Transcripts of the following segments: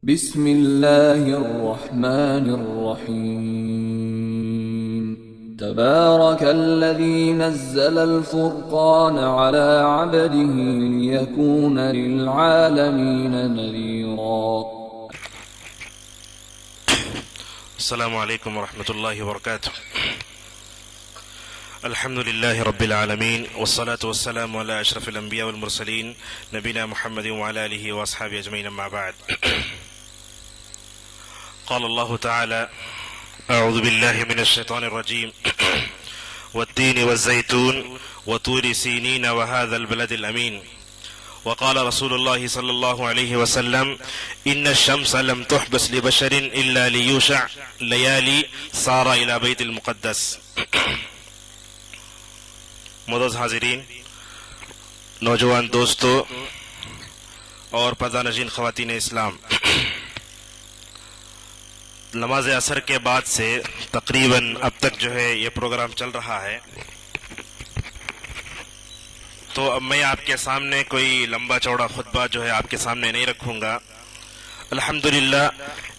بسم الله الرحمن الرحيم تبارك الذي نزل الفرقان على عبده ليكون للعالمين نذيرا. السلام عليكم ورحمة الله وبركاته. الحمد لله رب العالمين والصلاة والسلام على أشرف الأنبياء والمرسلين نبينا محمد وعلى آله وأصحابه أجمعين. أما بعد، قال الله تعالى: أعوذ بالله من الشيطان الرجيم والتين والزيتون وطور سينين وهذا البلد الأمين. وقال رسول الله صلى الله عليه وسلم: إن الشمس لم تحبس لبشر إلا ليوشع ليالي صار إلى بيت المقدس. معزز حاضرین، نوجوان دوستو اور پردہ نشین خواتین اسلام، نماز عصر کے بعد سے تقریباً اب تک جو ہے یہ پروگرام چل رہا ہے، تو اب میں آپ کے سامنے کوئی لمبا چوڑا خطبہ جو ہے آپ کے سامنے نہیں رکھوں گا. الحمدللہ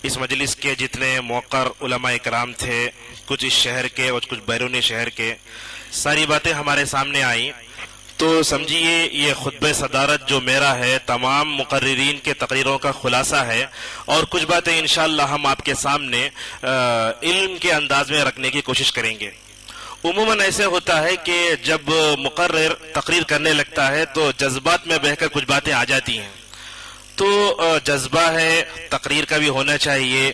اس مجلس کے جتنے موقر علماء اکرام تھے، کچھ اس شہر کے اور کچھ بیرون شہر کے، ساری باتیں ہمارے سامنے آئیں، تو سمجھیے یہ خطبہ صدارت جو میرا ہے تمام مقررین کے تقریروں کا خلاصہ ہے، اور کچھ باتیں انشاءاللہ ہم آپ کے سامنے علم کے انداز میں رکھنے کی کوشش کریں گے. عموماً ایسے ہوتا ہے کہ جب مقرر تقریر کرنے لگتا ہے تو جذبات میں بہہ کر کچھ باتیں آ جاتی ہیں، تو جذبہ ہے، تقریر کا بھی ہونا چاہیے،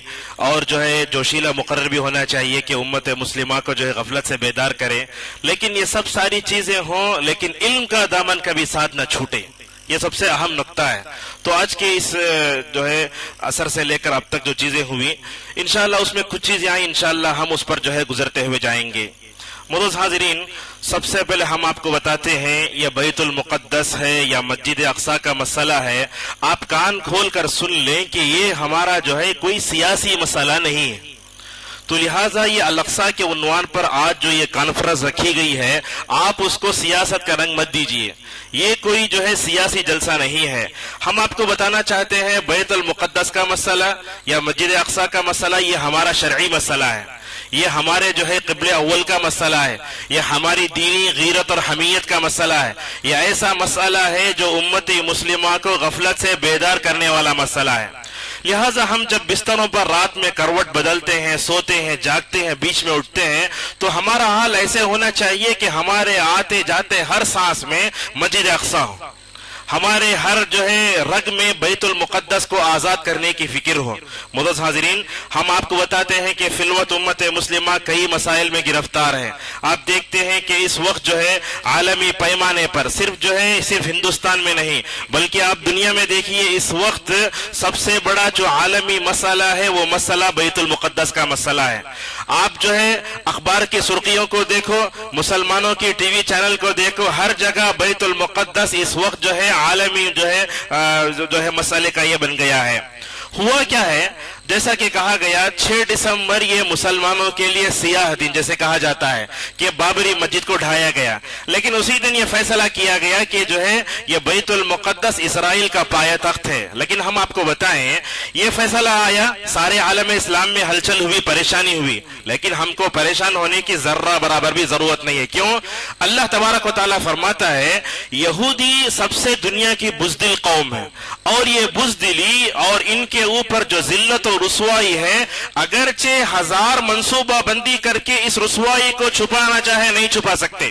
اور جو ہے جوشیلا مقرر بھی ہونا چاہیے کہ امت مسلمہ کو جو ہے غفلت سے بیدار کرے. لیکن یہ سب ساری چیزیں ہوں، لیکن علم کا دامن کبھی ساتھ نہ چھوٹے، یہ سب سے اہم نقطہ ہے. تو آج کے اس جو ہے عصر سے لے کر اب تک جو چیزیں ہوئی، انشاءاللہ اس میں کچھ چیزیں آئیں، انشاءاللہ ہم اس پر جو ہے گزرتے ہوئے جائیں گے. معزز حاضرین، سب سے پہلے ہم آپ کو بتاتے ہیں یہ بیت المقدس ہے یا مسجد اقصی کا مسئلہ ہے. آپ کان کھول کر سن لیں کہ یہ ہمارا جو ہے کوئی سیاسی مسئلہ نہیں ہے. تو لہٰذا یہ الاقصی کے عنوان پر آج جو یہ کانفرنس رکھی گئی ہے، آپ اس کو سیاست کا رنگ مت دیجیے. یہ کوئی جو ہے سیاسی جلسہ نہیں ہے. ہم آپ کو بتانا چاہتے ہیں بیت المقدس کا مسئلہ یا مسجد اقصی کا مسئلہ یہ ہمارا شرعی مسئلہ ہے، یہ ہمارے جو ہے قبلہ اول کا مسئلہ ہے، یہ ہماری دینی غیرت اور حمیت کا مسئلہ ہے. یہ ایسا مسئلہ ہے جو امت مسلمہ کو غفلت سے بیدار کرنے والا مسئلہ ہے. لہٰذا ہم جب بستروں پر رات میں کروٹ بدلتے ہیں، سوتے ہیں، جاگتے ہیں، بیچ میں اٹھتے ہیں، تو ہمارا حال ایسے ہونا چاہیے کہ ہمارے آتے جاتے ہر سانس میں مسجد اقصی ہو، ہمارے ہر جو ہے رگ میں بیت المقدس کو آزاد کرنے کی فکر ہو. معزز حاضرین، ہم آپ کو بتاتے ہیں کہ فی الوقت امت مسلمہ کئی مسائل میں گرفتار ہے. آپ دیکھتے ہیں کہ اس وقت جو ہے عالمی پیمانے پر صرف ہندوستان میں نہیں بلکہ آپ دنیا میں دیکھیے، اس وقت سب سے بڑا جو عالمی مسئلہ ہے وہ مسئلہ بیت المقدس کا مسئلہ ہے. آپ جو ہے اخبار کی سرخیوں کو دیکھو، مسلمانوں کی ٹی وی چینل کو دیکھو، ہر جگہ بیت المقدس اس وقت جو ہے عالمی جو ہے مسئلے کا یہ بن گیا ہے. ہوا کیا ہے؟ جیسا کہ کہا گیا 6 دسمبر یہ مسلمانوں کے لیے سیاہ دن جیسے کہا جاتا ہے کہ بابری مسجد کو ڈھایا گیا، لیکن اسی دن یہ فیصلہ کیا گیا کہ جو ہے یہ بیت المقدس اسرائیل کا پایہ تخت ہے. لیکن ہم آپ کو بتائیں، یہ فیصلہ آیا، سارے عالم اسلام میں ہلچل ہوئی، پریشانی ہوئی، لیکن ہم کو پریشان ہونے کی ذرہ برابر بھی ضرورت نہیں ہے. کیوں؟ اللہ تبارک و تعالیٰ فرماتا ہے یہودی سب سے دنیا کی بزدل قوم ہے، اور یہ بزدلی اور ان کے اوپر جو ذلت اور رسوائی ہے، اگرچہ 1000 منصوبہ بندی کر کے اس رسوائی کو چھپانا چاہے نہیں چھپا سکتے.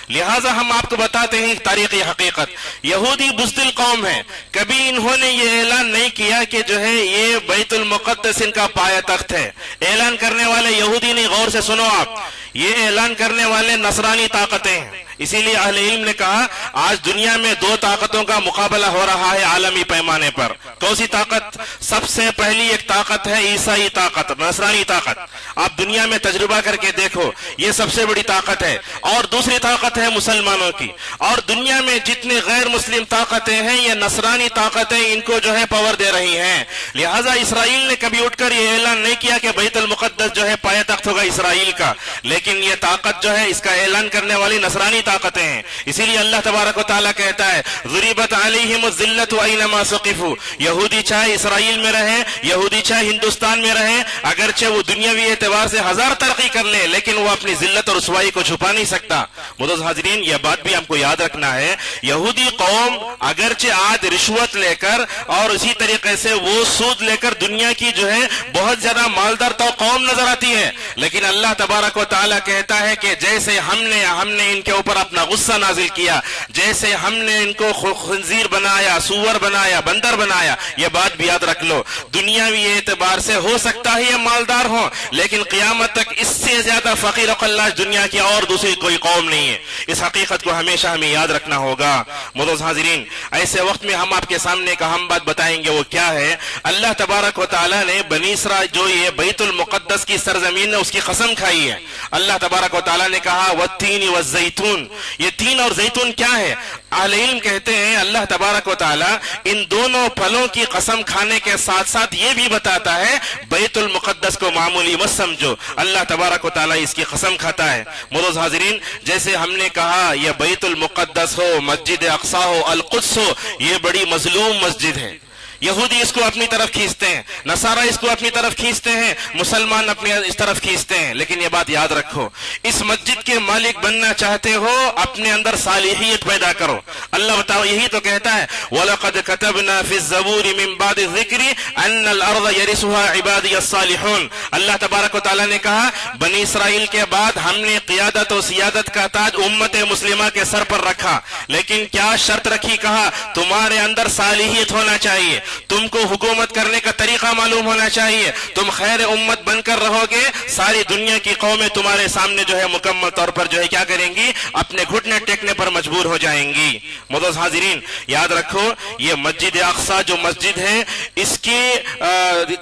لہٰذا ہم آپ کو بتاتے ہیں تاریخی حقیقت، یہودی بزدل قوم ہے. کبھی انہوں نے یہ اعلان نہیں کیا کہ جو ہے یہ بیت المقدس ان کا پایہ تخت ہے. اعلان کرنے والے یہودی نہیں، غور سے سنو آپ، یہ اعلان کرنے والے نصرانی طاقتیں ہیں. اسی لیے اہل علم نے کہا آج دنیا میں 2 طاقتوں کا مقابلہ ہو رہا ہے عالمی پیمانے پر. کون سی طاقت؟ سب سے پہلی ایک طاقت ہے عیسائی طاقت، نصرانی طاقت. آپ دنیا میں تجربہ کر کے دیکھو، یہ سب سے بڑی طاقت ہے. اور دوسری طاقت ہے مسلمانوں کی. اور دنیا میں جتنی غیر مسلم طاقتیں ہیں یہ نصرانی طاقتیں ان کو جو ہے پاور دے رہی ہیں. لہٰذا اسرائیل نے کبھی اٹھ کر یہ اعلان نہیں کیا کہ بیت المقدس جو ہے پایہ تخت ہوگا اسرائیل کا، لیکن یہ طاقت جو ہے اس کا اعلان کرنے والی نصرانی طاقتیں ہیں. اسی لیے اللہ تبارک و تعالیٰ کہتا ہے ضربت علیہم الذلۃ اینما ثقفوا. یہودی چاہے اسرائیل میں رہے, یہودی چاہے ہندوستان میں رہے, اگرچہ وہ دنیاوی اعتبار سے ہزار ترقی کر لے لیکن وہ اپنی ذلت اور رسوائی کو چھپا نہیں سکتا. معزز حاضرین, یہ بات بھی ہم کو یاد رکھنا ہے, یہودی قوم اگرچہ آج رشوت لے کر اور اسی طریقے سے وہ سود لے کر دنیا کی جو ہے بہت زیادہ مالدار تو قوم نظر آتی ہے, لیکن اللہ تبارک و تعالیٰ کہتا ہے کہ جیسے ہم نے ان کے اوپر اپنا غصہ نازل کیا, جیسے ہم نے ان کو خنزیر بنایا, سور بنایا, بندر بنایا. یہ بات بھی یاد رکھ لو, دنیاوی اعتبار سے ہو سکتا ہے یہ مالدار ہوں لیکن قیامت تک اس سے زیادہ فقیر و قلاش دنیا کی اور دوسری کوئی قوم نہیں ہے. اس حقیقت کو ہمیشہ ہمیں یاد رکھنا ہوگا. معزز حاضرین, ایسے وقت میں ہم آپ کے سامنے ایک اہم بات بتائیں گے, وہ کیا ہے؟ اللہ تبارک و تعالیٰ نے بنی اسرائیل جو یہ بیت المقدس کی سرزمین ہے اس کی قسم کھائی ہے. اللہ تبارک و تعالیٰ نے کہا والتین والزیتون. یہ تین اور زیتون کیا ہے؟ اہل علم کہتے ہیں اللہ تبارک و تعالیٰ ان دونوں پھلوں کی قسم کھانے کے ساتھ ساتھ یہ بھی بتاتا ہے بیت المقدس کو معمولی مت سمجھو, اللہ تبارک و تعالیٰ اس کی قسم کھاتا ہے. معزز حاضرین, جیسے ہم نے کہا یہ بیت المقدس ہو, مسجد اقصی ہو, القدس ہو, یہ بڑی مظلوم مسجد ہے. یہودی اس کو اپنی طرف کھینچتے ہیں, نصارہ اس کو اپنی طرف کھینچتے ہیں, مسلمان اپنی اس طرف کھینچتے ہیں, لیکن یہ بات یاد رکھو, اس مسجد کے مالک بننا چاہتے ہو اپنے اندر صالحیت پیدا کرو. اللہ بتاؤ یہی تو کہتا ہے وَلَقَدْ كَتَبْنَا فِي الزَّبُورِ مِن بَعْدِ الذِّكْرِ أَنَّ الْأَرْضَ يَرِثُهَا عِبَادِيَ الصَّالِحُونَ. اللہ تبارک و تعالیٰ نے کہا بنی اسرائیل کے بعد ہم نے قیادت و سیادت کا تاج امت مسلمہ کے سر پر رکھا, لیکن کیا شرط رکھی؟ کہا تمہارے اندر صالحیت ہونا چاہیے, تم کو حکومت کرنے کا طریقہ معلوم ہونا چاہیے, تم خیر امت بن کر رہو گے, ساری دنیا کی قومیں تمہارے سامنے جو ہے مکمل طور پر جو ہے کیا کریں گی, اپنے گھٹنے ٹیکنے پر مجبور ہو جائیں گی. معزز حاضرین, یاد رکھو یہ مسجد اقصی جو مسجد ہے اس کی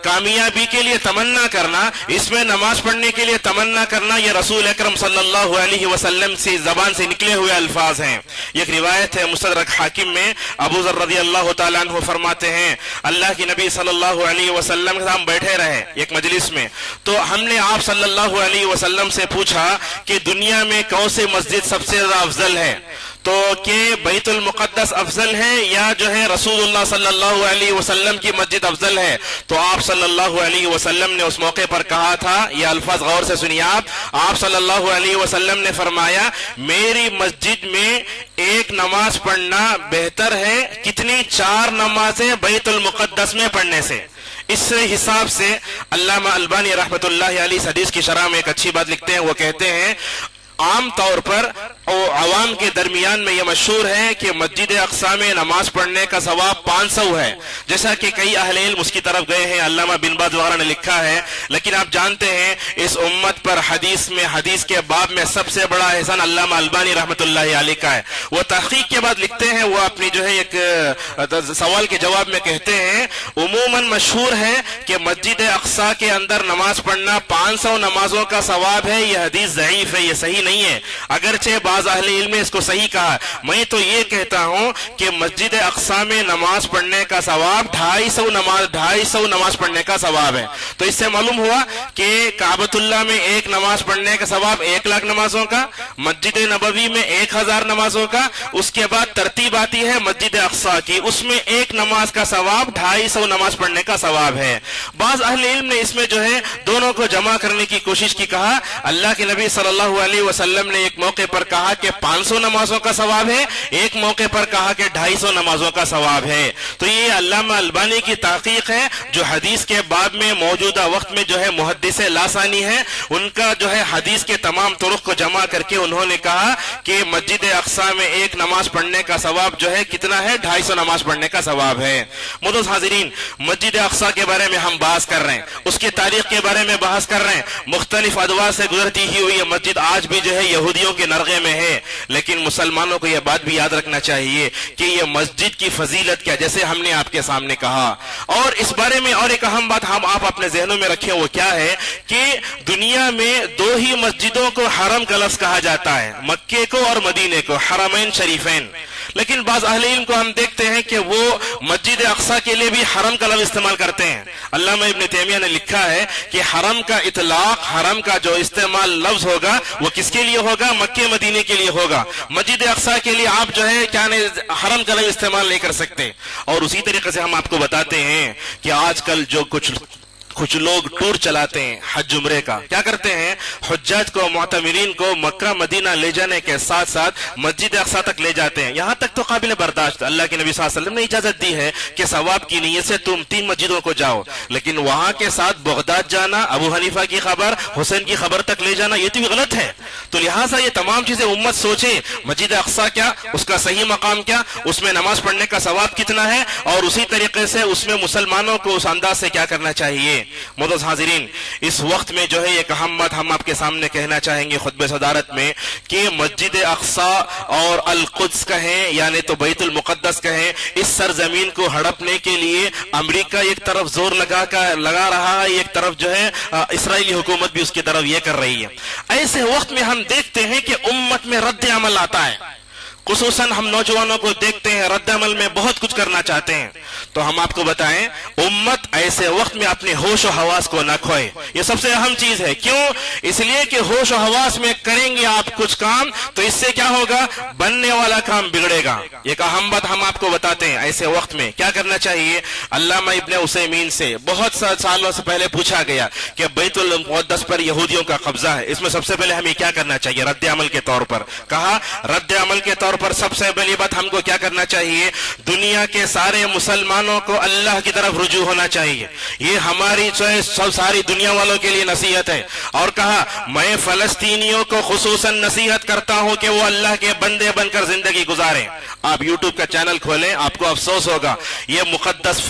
کامیابی کے لیے تمنا کرنا, اس میں نماز پڑھنے کے لیے تمنا کرنا, یہ رسول اکرم صلی اللہ علیہ وسلم سے زبان سے نکلے ہوئے الفاظ ہیں. ایک روایت ہے مستدرک حاکم میں, ابو ذر رضی اللہ تعالیٰ عنہ فرماتے ہیں اللہ کی نبی صلی اللہ علیہ وسلم کے ساتھ بیٹھے رہے ایک مجلس میں, تو ہم نے آپ صلی اللہ علیہ وسلم سے پوچھا کہ دنیا میں کون سی مسجد سب سے زیادہ افضل ہے, تو کہ بیت المقدس افضل ہے یا جو ہے رسول اللہ صلی اللہ علیہ وسلم کی مسجد افضل ہے؟ تو آپ صلی اللہ علیہ وسلم نے اس موقع پر کہا تھا, یہ الفاظ غور سے سنیے آپ صلی اللہ علیہ وسلم نے فرمایا میری مسجد میں ایک نماز پڑھنا بہتر ہے کتنی 4 نمازیں بیت المقدس میں پڑھنے سے. اس حساب سے علامہ البانی رحمۃ اللہ علیہ حدیث کی شرح میں ایک اچھی بات لکھتے ہیں, وہ کہتے ہیں عام طور پر عوام کے درمیان میں یہ مشہور ہے کہ مسجد اقصی میں نماز پڑھنے کا ثواب 500 ہے, جیسا کہ کئی اہل علم اس کی طرف گئے ہیں, علامہ بن باز وغیرہ نے لکھا ہے. لیکن آپ جانتے ہیں اس امت پر حدیث کے باب میں سب سے بڑا احسان علامہ البانی رحمۃ اللہ علیہ کا ہے. وہ تحقیق کے بعد لکھتے ہیں, وہ اپنی جو ہے ایک سوال کے جواب میں کہتے ہیں عموماً مشہور ہے کہ مسجد اقصی کے اندر نماز پڑھنا 500 نمازوں کا ثواب ہے. یہ حدیث ضعیف ہے, یہ صحیح نہیں ہے, اگرچہ بعض اہل علم نے اس کو صحیح کہا. میں تو یہ کہتا ہوں کہ مسجد اقصی میں نماز پڑھنے کا ثواب 250 نماز پڑھنے کا ثواب ہے. تو اس سے معلوم ہوا کہ کعبۃ اللہ میں ایک نماز پڑھنے کا ثواب 1,00,000 نمازوں کا, مسجد نبوی میں 1000 نمازوں کا, اس کے بعد ترتیب آتی ہے مسجد اقصی کی, اس میں ایک نماز کا ثواب 250 نماز پڑھنے کا ثواب ہے. بعض اہل علم نے اس میں جو ہے دونوں کو جمع کرنے کی کوشش کی. کہا اللہ کے نبی صلی اللہ علیہ وسلم نے ایک موقع پر کہا کہ 500 نمازوں کا ثواب ہے, ایک موقع پر کہا کہ 250 نمازوں کا ثواب ہے. تو یہ علامہ البانی کی تحقیق ہے جو حدیث کے باب میں موجودہ وقت میں جو ہے محدث لاسانی ہے, ان کا جو ہے حدیث کے تمام طرق کو جمع کر کے انہوں نے کہا کہ مسجد اقصی میں ایک نماز پڑھنے کا ثواب جو ہے کتنا ہے, 250 نماز پڑھنے کا ثواب ہے. معزز حاضرین, مسجد اقصی کے بارے میں ہم بحث کر رہے ہیں, اس کی تاریخ کے بارے میں بحث کر رہے ہیں. مختلف ادوار سے گزرتی ہی ہوئی یہ مسجد آج بھی جو ہے یہودیوں کے نرغے میں ہے, لیکن مسلمانوں کو یہ بات بھی یاد رکھنا چاہیے کہ یہ مسجد کی فضیلت کیا, جیسے ہم نے آپ کے سامنے کہا. اور اس بارے میں اور ایک اہم بات آپ اپنے ذہنوں میں رکھیں, وہ کیا ہے کہ دنیا میں 2 ہی مسجدوں کو حرم کا لفظ کہا جاتا ہے, مکے کو اور مدینے کو, حرمین شریفین. لیکن بعض اہل علم کو ہم دیکھتے ہیں کہ وہ مسجد اقصی کے لیے بھی حرم کا لفظ استعمال کرتے ہیں. علامہ ابن تیمیہ نے لکھا ہے کہ حرم کا اطلاق، حرم کا جو استعمال لفظ ہوگا وہ کس کے لیے ہوگا؟ مکہ مدینے کے لیے ہوگا. مسجد اقصی کے لیے آپ جو ہے کیا حرم کا لفظ استعمال نہیں کر سکتے. اور اسی طریقے سے ہم آپ کو بتاتے ہیں کہ آج کل جو کچھ لوگ ٹور چلاتے ہیں حج عمرے کا، کیا کرتے ہیں؟ حجاج کو، معتمرین کو مکہ مدینہ لے جانے کے ساتھ ساتھ مسجد اقصی تک لے جاتے ہیں. یہاں تک تو قابل برداشت، اللہ کے نبی صلی اللہ علیہ وسلم نے اجازت دی ہے کہ ثواب کی نیت سے تم 3 مسجدوں کو جاؤ، لیکن وہاں کے ساتھ بغداد جانا، ابو حنیفہ کی خبر، حسین کی خبر تک لے جانا، یہ تو غلط ہے. تو لہٰذا یہ تمام چیزیں امت سوچے، مسجد اقصی کیا، اس کا صحیح مقام کیا، اس میں نماز پڑھنے کا ثواب کتنا ہے، اور اسی طریقے سے اس میں مسلمانوں کو اس انداز سے کیا کرنا چاہیے. معزز حاضرین، اس وقت میں جو ہے ایک اہم بات ہم آپ کے سامنے کہنا چاہیں گے خطبہ صدارت میں، کہ مسجد اقصی اور القدس کہیں یعنی تو بیت المقدس کہیں، اس سرزمین کو ہڑپنے کے لیے امریکہ ایک طرف زور لگا رہا ہے، ایک طرف جو ہے اسرائیلی حکومت بھی اس کی طرف یہ کر رہی ہے. ایسے وقت میں ہم دیکھتے ہیں کہ امت میں رد عمل آتا ہے، خصوصاً ہم نوجوانوں کو دیکھتے ہیں رد عمل میں بہت کچھ کرنا چاہتے ہیں. تو ہم آپ کو بتائیں، امت ایسے وقت میں اپنے ہوش و حواس کو نہ کھوئے، یہ سب سے اہم چیز ہے. کیوں؟ اس لیے کہ ہوش و حواس میں کریں گے آپ کچھ کام تو اس سے کیا ہوگا؟ بننے والا کام بگڑے گا. ایک اہم بات ہم آپ کو بتاتے ہیں، ایسے وقت میں کیا کرنا چاہیے. علامہ ابن عثیمین سے بہت سالوں سے پہلے پوچھا گیا کہ بیت المقدس پر یہودیوں کا قبضہ ہے، اس میں سب سے پہلے ہمیں کیا کرنا چاہیے رد عمل کے طور پر. کہا رد عمل کے طور پر سب سے پہلی بات ہم کو کیا کرنا چاہیے، دنیا کے سارے مسلمانوں کو اللہ کی طرف رجوع ہونا چاہیے. یہ ہماری ساری دنیا والوں کے لیے نصیحت ہے. اور کہا میں فلسطینیوں کو خصوصاً نصیحت کرتا ہوں کہ وہ اللہ کے بندے بن کر زندگی گزاریں. آپ یوٹیوب کا چینل کھولیں، آپ کو افسوس ہوگا، یہ مقدس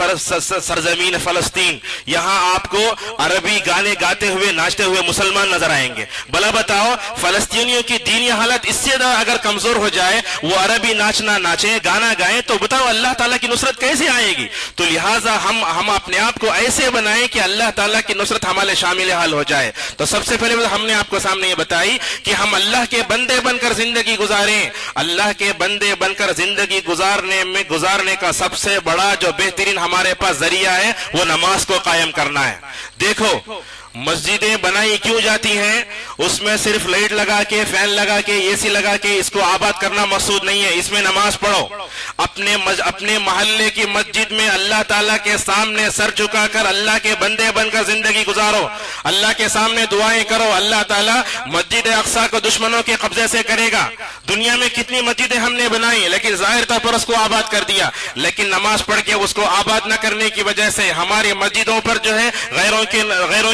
سرزمین فلسطین، یہاں آپ کو عربی گانے گاتے ہوئے ناچتے ہوئے مسلمان نظر آئیں گے. بلا بتاؤ فلسطینیوں کی دینی حالت اس سے اگر کمزور ہو جائے، وہ عربی ناچنا ناچیں، گانا گائیں، تو بتاؤ اللہ تعالیٰ کی نصرت کیسے آئے گی. تو لہٰذا ہم اپنے آپ کو ایسے بنائیں کہ اللہ تعالیٰ کی نصرت ہمارے شامل حال ہو جائے. تو سب سے پہلے ہم نے آپ کو سامنے یہ بتائی کہ ہم اللہ کے بندے بن کر زندگی گزاریں. اللہ کے بندے بن کر زندگی گزارنے کا سب سے بڑا جو بہترین ہمارے پاس ذریعہ ہے وہ نماز کو قائم کرنا ہے. دیکھو مسجدیں بنائی کیوں جاتی ہیں؟ اس میں صرف لائٹ لگا کے، فین لگا کے، اے سی لگا کے اس کو آباد کرنا مقصود نہیں ہے. اس میں نماز پڑھو، اپنے محلے کی مسجد میں اللہ تعالیٰ کے سامنے سر جھکا کر اللہ کے بندے بن کر زندگی گزارو، اللہ کے سامنے دعائیں کرو. اللہ تعالیٰ مسجد اقصی کو دشمنوں کے قبضے سے کرے گا. دنیا میں کتنی مسجدیں ہم نے بنائی لیکن ظاہر طور پر اس کو آباد کر دیا، لیکن نماز پڑھ کے اس کو آباد نہ کرنے کی وجہ سے ہماری مسجدوں پر جو ہے غیروں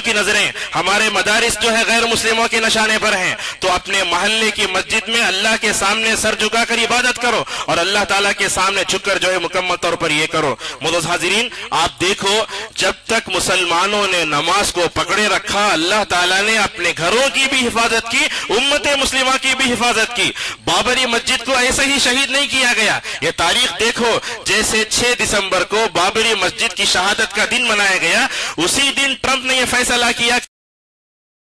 کی نظریں، ہمارے مدارس جو ہے غیر مسلموں کے نشانے پر ہیں. تو اپنے محلے کی مسجد میں اللہ کے سامنے سر جھکا کر عبادت کرو اور اللہ تعالیٰ کے سامنے جھک کر جو ہے مکمل طور پر یہ کرو. معزز حاضرین، آپ دیکھو جب تک مسلمانوں نے نماز کو پکڑے رکھا، اللہ تعالیٰ نے اپنے گھروں کی بھی حفاظت کی، امت مسلمہ کی بھی حفاظت کی. بابری مسجد کو ایسے ہی شہید نہیں کیا گیا. یہ تاریخ دیکھو، جیسے 6 دسمبر کو بابری مسجد کی شہادت کا دن منایا گیا، اسی دن ٹرمپ نے یہ فیصلہ کیا.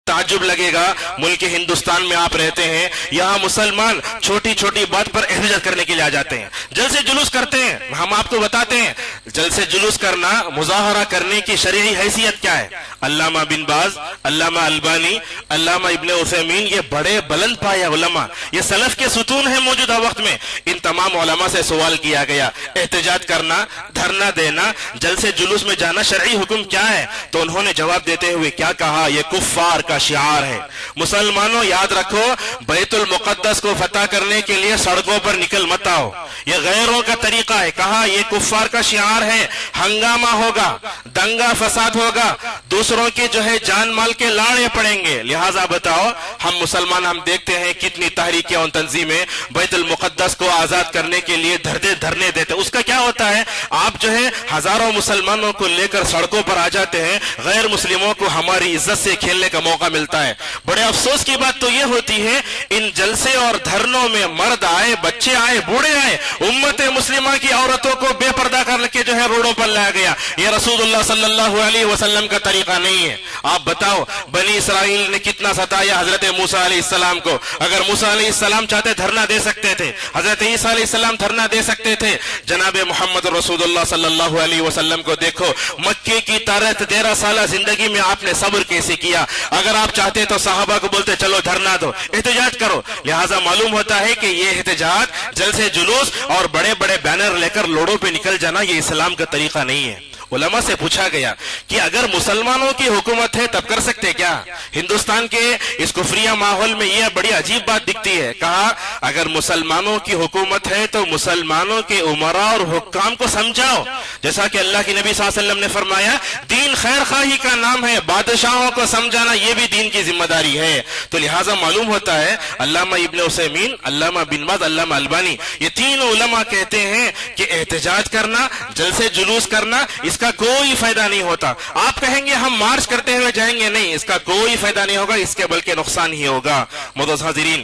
تعجب لگے گا، ملک ہندوستان میں آپ رہتے ہیں، یہاں مسلمان چھوٹی چھوٹی بات پر احتجاج کرنے کے لیے آ جاتے ہیں، جلسے جلوس کرتے ہیں. ہم آپ کو بتاتے ہیں جلسے جلوس کرنا، مظاہرہ کرنے کی شرعی حیثیت کیا ہے. علامہ بن باز، علامہ البانی، علامہ ابن عثیمین، یہ بڑے بلند پایہ علماء، یہ سلف کے ستون ہیں موجودہ وقت میں. ان تمام علماء سے سوال کیا گیا، احتجاج کرنا، دھرنا دینا، جلسے جلوس میں جانا شرعی حکم کیا ہے؟ تو انہوں نے جواب دیتے ہوئے کیا کہا، یہ کفار کا شعار ہے. مسلمانوں یاد رکھو، بیت المقدس کو فتح کرنے کے لیے سڑکوں پر نکل مت آؤ، یہ غیروں کا طریقہ ہے. کہا یہ کفار کا شعار ہے، ہنگامہ ہوگا، دنگا فساد ہوگا، دوسروں کے جو ہے جان مال کے لاڑے پڑیں گے. لہٰذا بتاؤ ہم مسلمان، ہم دیکھتے ہیں کتنی تحریکیں اور تنظیمیں بیت المقدس کو آزاد کرنے کے لیے دھرنے دیتے. اس کا کیا ہوتا ہے، آپ جو ہے ہزاروں مسلمانوں کو لے کر سڑکوں پر آ جاتے ہیں، غیر مسلموں کو ہماری عزت سے کھیلنے کا موقع ملتا ہے. بڑے افسوس کی بات تو یہ ہوتی ہے، ان جلسے اور دھرنوں میں مرد آئے، بچے آئے، بوڑھے آئے، امت مسلمہ کی عورتوں کو بے پردہ کر کے جو ہے روڈوں پر لایا گیا. یہ رسول اللہ صلی اللہ علیہ وسلم کا طریقہ طریقہ نہیں ہے. آپ بتاؤ بنی اسرائیل نے کتنا ستایا حضرت موسیٰ علیہ السلام کو. اگر موسیٰ علیہ السلام چاہتے دھرنا دے سکتے تھے, حضرت عیسیٰ علیہ السلام دھرنا دے سکتے تھے. جناب محمد رسول اللہ صلی اللہ علیہ وسلم کو دیکھو, مکے کی 13 سالہ زندگی میں آپ نے صبر کیسے کیا. اگر آپ چاہتے تو صحابہ کو بولتے چلو دھرنا دو, احتجاج کرو. لہٰذا معلوم ہوتا ہے کہ یہ احتجاج, جلسے جلوس اور بڑے بڑے بینر لے کر لوڑوں پہ نکل جانا یہ اسلام کا طریقہ نہیں ہے. علماء سے پوچھا گیا کہ اگر مسلمانوں کی حکومت ہے تب کر سکتے کیا؟ ہندوستان کے اس کفریہ ماحول میں یہ بڑی عجیب بات دکھتی ہے. کہا اگر مسلمانوں کی حکومت ہے تو مسلمانوں کے عمراء اور حکام کو سمجھاؤ, جیسا کہ اللہ کے نبی صلی اللہ علیہ وسلم نے فرمایا دین خیر خواہی کا نام ہے, بادشاہوں کو سمجھانا یہ بھی دین کی ذمہ داری ہے. تو لہٰذا معلوم ہوتا ہے علامہ ابن عثیمین, علامہ بن باز, علامہ البانی, یہ تینوں علماء کہتے ہیں کہ احتجاج کرنا, جلسے جلوس کرنا, اس کا کوئی فائدہ نہیں ہوتا. آپ کہیں گے ہم مارچ کرتے ہوئے جائیں گے, نہیں, اس کا کوئی فائدہ نہیں ہوگا, اس کے بلکہ نقصان ہی ہوگا. معزز حاضرین,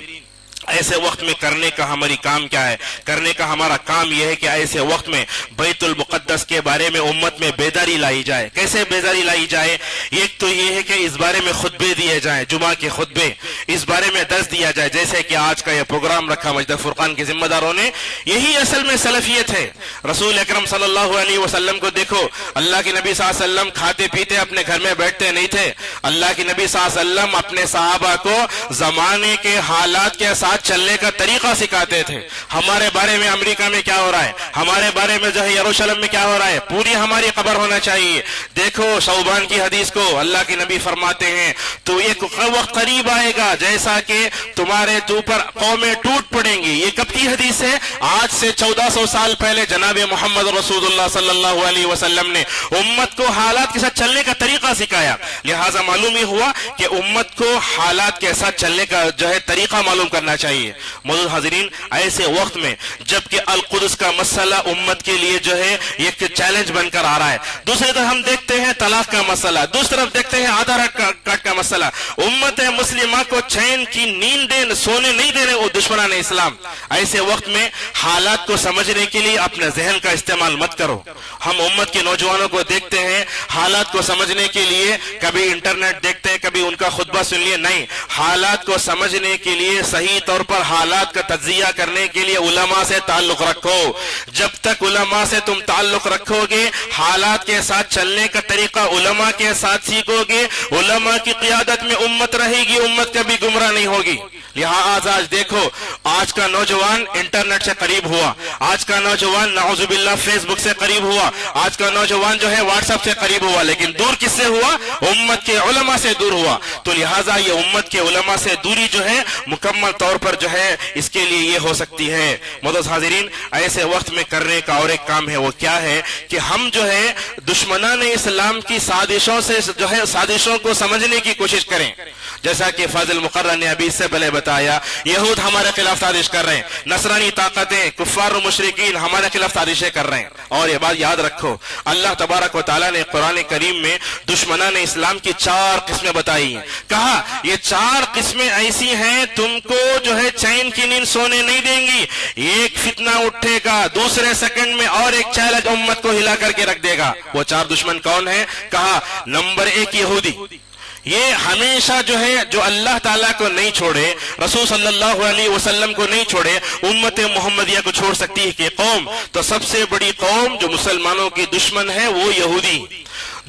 ایسے وقت میں کرنے کا ہماری کام کیا ہے؟ کرنے کا ہمارا کام یہ ہے کہ ایسے وقت میں بیت المقدس کے بارے میں امت میں بیداری لائی جائے. کیسے بیداری لائی جائے؟ ایک تو یہ ہے کہ اس بارے میں خطبے دیے جائیں, جمعہ کے خطبے, اس بارے میں درس دیا جائے, جیسے کہ آج کا یہ پروگرام رکھا مسجد فرقان کے ذمہ داروں نے. یہی اصل میں سلفیت ہے. رسول اکرم صلی اللہ علیہ وسلم کو دیکھو, اللہ کے نبی صلی اللہ علیہ وسلم کھاتے پیتے اپنے گھر میں بیٹھتے نہیں تھے. اللہ کے نبی صلی اللہ علیہ وسلم اپنے صحابہ کو زمانے کے حالات کے ساتھ چلنے کا طریقہ سکھاتے تھے. ہمارے بارے میں امریکہ میں کیا ہو رہا ہے, ہمارے بارے میں جو ہے یروشلم میں کیا ہو رہا ہے, پوری ہماری خبر ہونا چاہیے. دیکھو شعبان کی حدیث کو, اللہ کے نبی فرماتے ہیں تو ایک وقت قریب آئے گا جیسا کہ تمہارے اوپر قومیں ٹوٹ پڑیں گی. یہ کب کی حدیث ہے؟ آج سے 1400 سال پہلے جناب محمد رسول اللہ صلی اللہ علیہ وسلم نے امت کو حالات کے ساتھ چلنے کا طریقہ سکھایا. لہٰذا معلوم ہی ہوا کہ امت کو حالات کے ساتھ چلنے کا جو ہے طریقہ معلوم کرنا چاہیے. معزز حاضرین, ایسے وقت میں جبکہ القدس کا مسئلہ امت کے لیے جو ہے ایک چیلنج بن کر آ رہا ہے, دوسری طرف ہم دیکھتے ہیں طلاق کا مسئلہ, دوسری طرف دیکھتے ہیں آدھار کارڈ کا مسئلہ, امت مسلمہ کو چین کی نیند سونے نہیں دے رہے وہ دشمنان اسلام. ایسے وقت میں حالات کو سمجھنے کے لیے اپنے ذہن کا استعمال مت کرو. ہم امت کے نوجوانوں کو دیکھتے ہیں حالات کو سمجھنے کے لیے کبھی انٹرنیٹ دیکھتے ہیں, کبھی ان کا خطبہ سن لیے, نہیں, حالات کو سمجھنے کے لیے صحیح طور پر حالات کا تجزیہ کرنے کے لیے علماء سے تعلق رکھو. جب تک علماء سے تم تعلق رکھو گے, حالات کے ساتھ چلنے کا طریقہ علماء کے ساتھ سیکھو گے, علماء کی قیادت میں امت رہے گی, امت کبھی گمراہ نہیں ہوگی. لہٰذا آج دیکھو, آج کا نوجوان انٹرنیٹ سے قریب ہوا, آج کا نوجوان نعوذ باللہ فیس بک سے قریب ہوا, آج کا نوجوان جو ہے واٹس ایپ سے قریب ہوا, لیکن دور کس سے ہوا؟ امت کے علماء سے دور ہوا. تو لہٰذا یہ امت کے علماء سے دوری جو ہے مکمل طور پر جو ہے اس کے لیے یہ ہو سکتی ہے. معزز حاضرین, ایسے وقت میں کرنے کا اور ایک کام ہے, وہ کیا ہے کہ ہم جو ہے دشمنان اسلام کی سازشوں سے جو ہے سازشوں کو سمجھنے کی کوشش کریں. جیسا کہ فاضل مقرر نے ابھی اس سے پہلے بتایا, یہود ہمارے خلاف سازش کر رہے ہیں, نصرانی طاقتیں, کفار و مشرکین ہمارے خلاف سازشیں کر رہے ہیں. اور یہ بات یاد رکھو, اللہ تبارک و تعالیٰ نے قرآن کریم میں دشمنان اسلام کی 4 قسمیں بتائی ہیں. کہا یہ 4 قسمیں ایسی ہیں تم کو جو ہے چین کی نیند سونے نہیں دیں گی. ایک فتنہ اٹھے گا, دوسرے سیکنڈ میں اور ایک چیلنج امت کو ہلا کر کے رکھ دے گا. وہ 4 دشمن کون ہیں؟ کہا نمبر 1 یہودی. یہ ہمیشہ جو ہے جو اللہ تعالیٰ کو نہیں چھوڑے, رسول صلی اللہ علیہ وسلم کو نہیں چھوڑے, امت محمدیہ کو چھوڑ سکتی ہے کہ قوم. تو سب سے بڑی قوم جو مسلمانوں کی دشمن ہے وہ یہودی.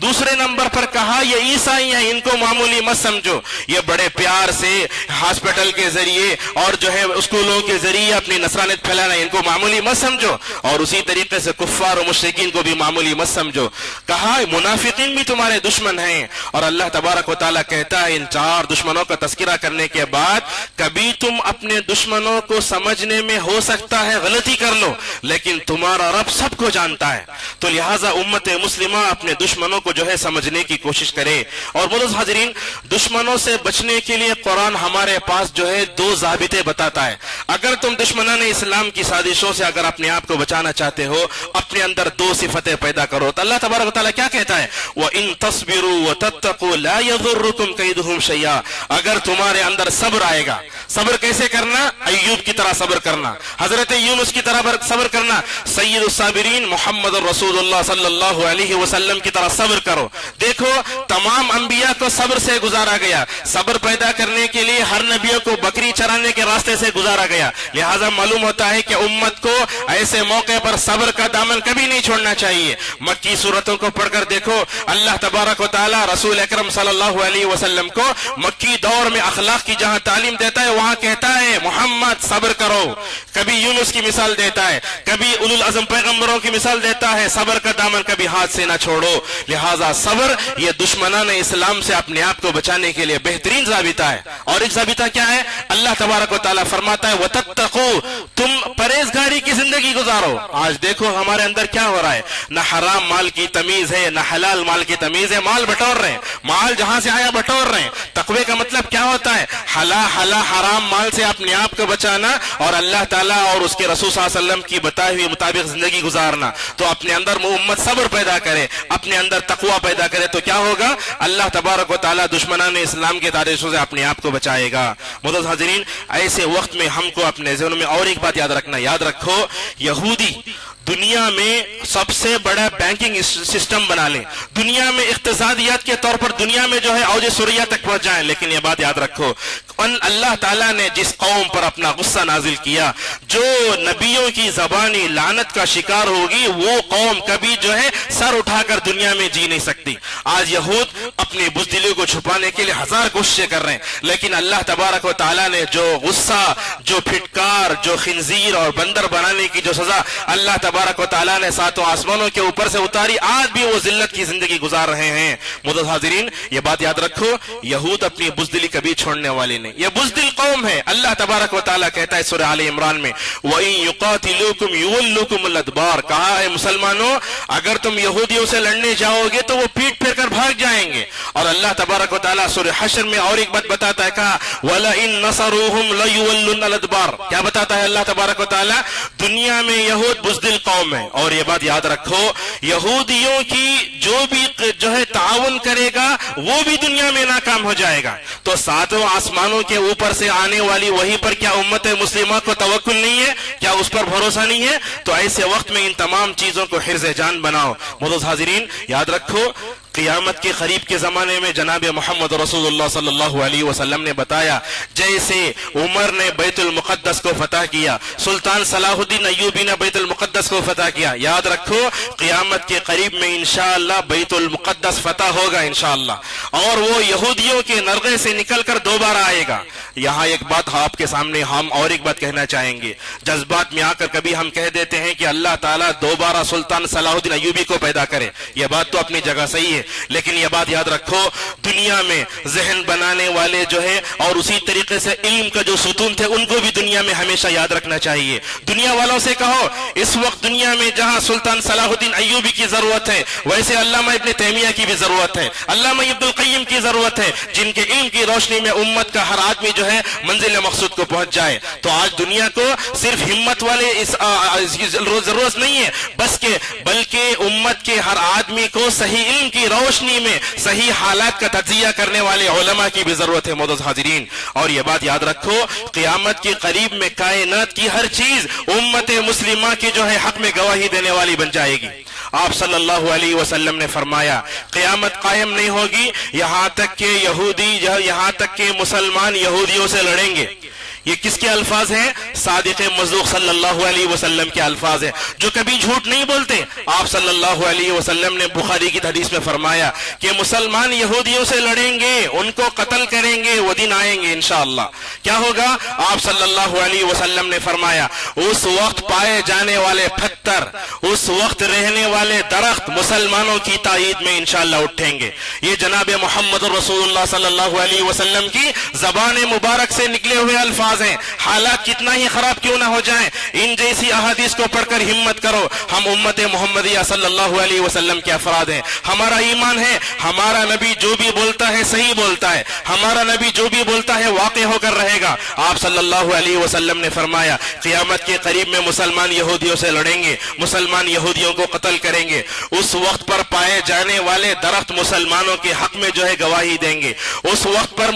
دوسرے نمبر پر کہا یہ عیسائی ہیں, ان کو معمولی مت سمجھو, یہ بڑے پیار سے ہاسپٹل کے ذریعے اور جو ہے اسکولوں کے ذریعے اپنی نصرانیت پھیلانا, ان کو معمولی مت سمجھو. اور اسی طریقے سے کفار و مشرکین کو بھی معمولی مت سمجھو. کہا منافقین بھی تمہارے دشمن ہیں. اور اللہ تبارک و تعالیٰ کہتا ہے ان 4 دشمنوں کا تذکرہ کرنے کے بعد کبھی تم اپنے دشمنوں کو سمجھنے میں ہو سکتا ہے غلطی کر لو, لیکن تمہارا رب سب کو جانتا ہے. تو لہٰذا امت مسلمہ اپنے دشمنوں کو جو ہے سمجھنے کی کوشش کرے. اور معزز حاضرین, دشمنوں سے بچنے کے لیے قرآن ہمارے پاس جو ہے 2 ضابطے بتاتا ہے. اگر تم دشمنان اسلام کی سازشوں سے اگر اپنے آپ کو بچانا چاہتے ہو, اپنے اندر 2 صفتیں پیدا کرو. تو اللہ تبارک و تعالیٰ کیا کہتا ہے؟ وَإِن تَصْبِرُوا وَتَتَّقُوا لَا يَضُرُّكُمْ كَيْدُهُمْ شَيْئًا. اگر تمہارے اندر صبر آئے گا, صبر کیسے کرنا؟ ایوب کی طرح صبر کرنا, حضرت یونس کی طرح صبر کرنا, سید الصابرین محمد رسول اللہ صلی اللہ علیہ وسلم کی طرح صبر صبر کرو. دیکھو تمام انبیاء کو صبر سے گزارا گیا. صبر پیدا کرنے کے لیے ہر نبیوں کو بکری چرانے کے راستے سے گزارا گیا. لہٰذا معلوم ہوتا ہے کہ امت کو ایسے موقع پر صبر کا دامن کبھی نہیں چھوڑنا چاہیے. مکی صورتوں کو پڑھ کر دیکھو, اللہ تبارک و تعالی رسول اکرم صلی اللہ علیہ وسلم کو مکی دور میں اخلاق کی جہاں تعلیم دیتا ہے وہاں کہتا ہے محمد صبر کرو. کبھی یونس کی مثال دیتا ہے, کبھی اولو العزم پیغمبروں کی مثال دیتا ہے. صبر کا دامن کبھی ہاتھ سے نہ چھوڑو. لہٰذا صبر یہ دشمنان اسلام سے اپنے آپ کو بچانے کے لیے بہترین ضابطہ ہے. اور ایک ضابطہ کیا ہے؟ اللہ تبارک و تعالیٰ فرماتا ہے وَتَتَّقُوا, تم پرہیزگاری کی زندگی گزارو. آج دیکھو ہمارے اندر کیا ہو رہا ہے, نہ حرام مال کی تمیز ہے نہ حلال مال کی تمیز ہے. مال بٹور رہے ہیں, مال جہاں سے آیا بٹور رہے ہیں. تقوی کا مطلب کیا ہوتا ہے؟ حرام مال سے اپنے آپ کو بچانا اور اللہ تعالیٰ اور اس کے رسول صلی اللہ علیہ وسلم کی بتائے ہوئے مطابق زندگی گزارنا. تو اپنے اندر امت صبر پیدا کرے, اپنے اندر تقوی پیدا کرے تو کیا ہوگا؟ اللہ تبارک و تعالیٰ دشمنان اسلام کے داعشوں سے اپنے آپ کو بچائے گا. معزز حاضرین, ایسے وقت میں ہم کو اپنے ذہنوں میں اور ایک بات یاد رکھنا. یاد رکھو یہودی دنیا میں سب سے بڑا بینکنگ سسٹم بنا لیں, دنیا میں اقتصادیات کے طور پر دنیا میں جو ہے اوج سریا تک پہنچ جائیں. لیکن یہ بات یاد رکھو, اللہ تعالیٰ نے جس قوم پر اپنا غصہ نازل کیا, جو نبیوں کی زبانی لعنت کا شکار ہوگی, وہ قوم کبھی جو ہے سر اٹھا کر دنیا میں جی نہیں سکتی. آج یہود اپنی بزدلی کو چھپانے کے لیے ہزار کوششیں کر رہے ہیں, لیکن اللہ تبارک و تعالیٰ نے جو غصہ, جو پھٹکار, جو خنزیر اور بندر بنانے کی جو سزا اللہ تبارک و تعالیٰ نے ساتوں آسمانوں کے اوپر سے اتاری, آج بھی وہ ذلت کی زندگی گزار رہے ہیں. معزز حاضرین, یہ بات یاد رکھو, یہود اپنی بزدلی کبھی چھوڑنے والے نہیں. یہ بزدل قوم ہے. اللہ تبارک و تعالیٰ کہتا ہے سورہ آل عمران میں وَإِن يُقَاتِلُوكُمْ يُوَلُّوكُمُ الْأَدْبَارَ, کہا ہے مسلمانوں اگر تم یہودیوں سے لڑنے جاؤ گے تو وہ پیٹ پھیر کر بھاگ جائیں گے. اور اللہ تبارک و تعالیٰ سورہ حشر میں اور ایک بات بتاتا ہے, کہا وَلَئِن نَصَرُوهُمْ لَيُوَلُّنَّ الْأَدْبَارَ. کیا بتاتا ہے اللہ تبارک و تعالیٰ؟ دنیا میں یہود بزدل قوم ہے. اور یہ بات یاد رکھو, یہودیوں کی جو بھی جو ہے تعاون کرے گا وہ بھی دنیا میں ناکام ہو جائے گا. تو ساتوں آسمانوں کے اوپر سے آنے والی وہی پر کیا امت مسلمہ کو توکل نہیں ہے؟ کیا اس پر بھروسہ نہیں ہے؟ تو ایسے وقت میں ان تمام چیزوں کو حرز جان بناؤ. معزز حاضرین, یاد رکھو قیامت کے قریب کے زمانے میں جناب محمد رسول اللہ صلی اللہ علیہ وسلم نے بتایا, جیسے عمر نے بیت المقدس کو فتح کیا, سلطان صلاح الدین ایوبی نے بیت المقدس کو فتح کیا, یاد رکھو قیامت کے قریب میں انشاءاللہ بیت المقدس فتح ہوگا انشاءاللہ, اور وہ یہودیوں کے نرغے سے نکل کر دوبارہ آئے گا. یہاں ایک بات آپ کے سامنے ہم اور ایک بات کہنا چاہیں گے. جذبات میں آ کر کبھی ہم کہہ دیتے ہیں کہ اللہ تعالیٰ دوبارہ سلطان صلاح الدین ایوبی کو پیدا کرے. یہ بات تو اپنی جگہ صحیح ہے, لیکن یہ بات یاد رکھو دنیا میں ذہن بنانے والے جو ہے اور اسی طریقے سے علم کا جو ستون تھے ان کو بھی دنیا میں ہمیشہ یاد رکھنا چاہیے. دنیا والوں سے کہو اس وقت دنیا میں جہاں سلطان صلاح الدین ایوبی کی ضرورت ہے ویسے علامہ ابن تیمیہ کی بھی ضرورت ہے, علامہ ابن القیم کی ضرورت ہے, جن کے علم کی روشنی میں امت کا ہر آدمی جو ہے منزل مقصود کو پہنچ جائے. تو آج دنیا کو صرف ہمت والے ضرورت نہیں ہے بلکہ امت کے ہر آدمی کو صحیح علم کی روشنی میں صحیح حالات کا تجزیہ کرنے والے علماء کی بھی ضرورت ہے. معزز حاضرین, اور یہ بات یاد رکھو قیامت کے قریب میں کائنات کی ہر چیز امت مسلمہ کی جو ہے حق میں گواہی دینے والی بن جائے گی. آپ صلی اللہ علیہ وسلم نے فرمایا قیامت قائم نہیں ہوگی یہاں تک کہ مسلمان یہودیوں سے لڑیں گے. یہ کس کے الفاظ ہیں؟ صادق مصدوق صلی اللہ علیہ وسلم کے الفاظ ہیں, جو کبھی جھوٹ نہیں بولتے. آپ صلی اللہ علیہ وسلم نے بخاری کی حدیث میں فرمایا کہ مسلمان یہودیوں سے لڑیں گے, ان کو قتل کریں گے, وہ دن آئیں گے انشاءاللہ. کیا ہوگا؟ آپ صلی اللہ علیہ وسلم نے فرمایا اس وقت پائے جانے والے پتھر, اس وقت رہنے والے درخت مسلمانوں کی تائید میں انشاءاللہ اٹھیں گے. یہ جناب محمد رسول اللہ صلی اللہ علیہ وسلم کی زبان مبارک سے نکلے ہوئے الفاظ ہیں. حالات کتنا ہی خراب کیوں نہ ہو جائیں, ان جیسی احادیث کو پڑھ کر ہمت کرو. ہم امت محمدیہ صلی اللہ علیہ وسلم کے افراد ہیں, ہمارا ایمان ہے ہمارا نبی جو بھی بولتا ہے صحیح بولتا ہے, ہمارا نبی جو بھی بولتا ہے واقع ہو کر رہے گا. آپ صلی اللہ علیہ وسلم نے فرمایا قیامت کے قریب میں مسلمان یہودیوں سے لڑیں گے, مسلمان یہودیوں کو قتل کریں گے. اس وقت پر پائے جانے والے درخت مسلمانوں کے حق میں جو ہے گواہی دیں گے. اس وقت پر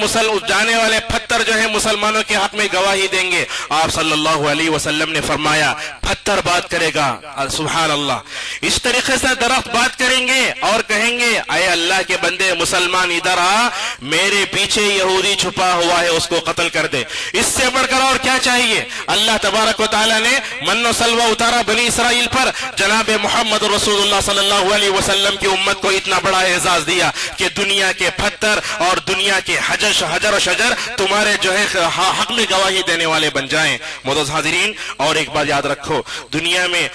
جانے والے پتھر جو ہے مسلمانوں کے حق میں گواہی دیں گے. آپ صلی اللہ علیہ وسلم نے فرمایا پتھر بات کرے گا. سبحان اللہ. اس طریقے سے درخت بات کریں گے اور کہیں گے اے اللہ کے بندے مسلمان ادھر آ, میرے پیچھے یہودی چھپا ہوا ہے, اس کو قتل کر دے. اس سے بڑھ کر اور کیا چاہیے؟ اللہ تبارک و تعالیٰ نے من و سلوہ اتارا بنی اسرائیل پر. جناب محمد رسول اللہ صلی اللہ علیہ وسلم کی امت کو اتنا بڑا اعزاز دیا کہ دنیا کے پتھر اور دنیا کے حجر و شجر تمہارے جو ہے حق میں گواہی دینے والے بن جائیں. معزز حاضرین, اور ایک بات یاد رکھو, دنیا میں